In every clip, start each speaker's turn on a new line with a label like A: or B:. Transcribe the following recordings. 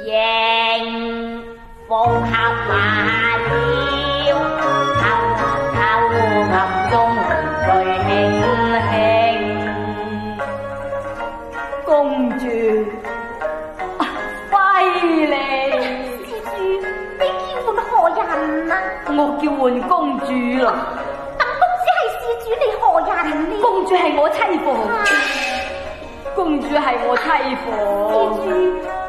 A: 應復合馬了，偷暗中最輕輕。公主，犀利！
B: 施主，你叫喚何人啊？
A: 我叫喚公主啦。
B: 咁公主係施主，你何人呢？
A: 公主係我妻婦。公主係我妻婦。
B: 施主，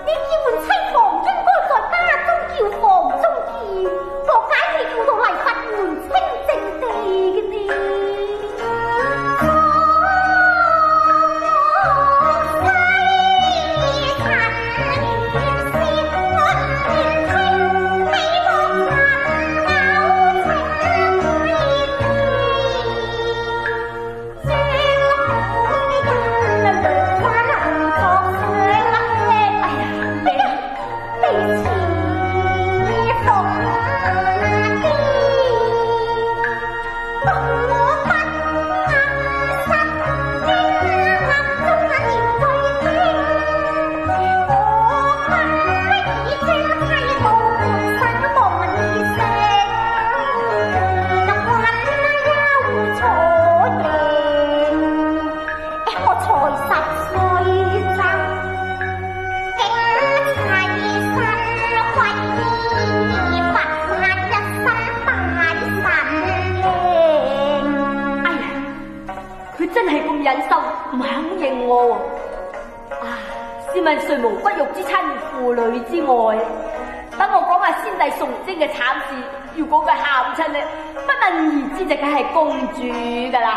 B: 你叫喚妻房應該在家中叫房中叫，何解你叫到嚟佛門清淨地嘅呢？
A: 試問誰無不育之親，父女之愛？等我講下先帝崇禎嘅慘事，如果佢喊親咧，不問而知就梗係公主噶啦。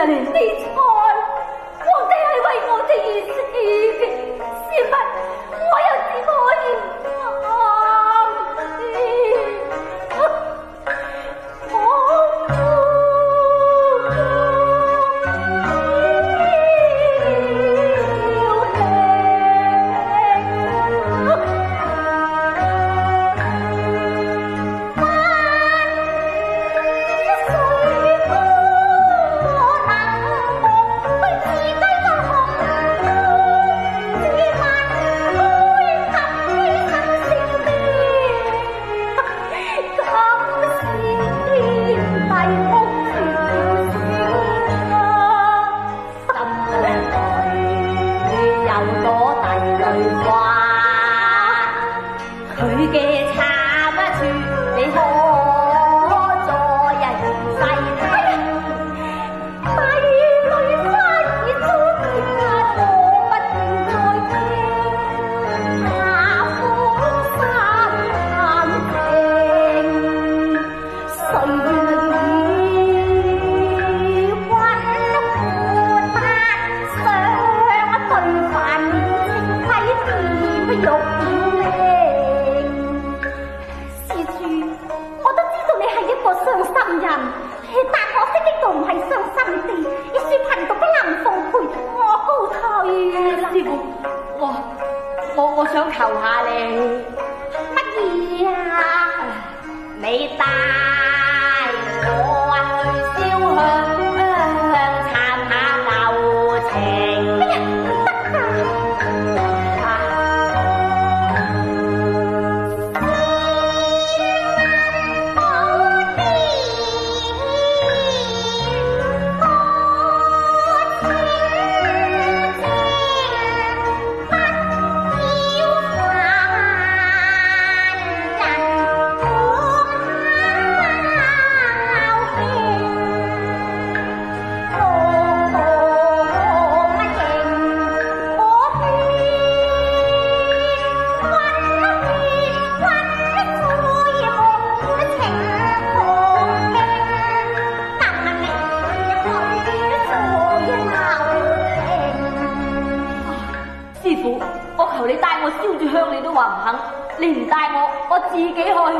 B: 你猜，皇帝係為我哋而死嘅，試問我又點可以
A: 我求你帶我燒住香，你都話唔肯，你唔帶我自己去。
B: 哎呀！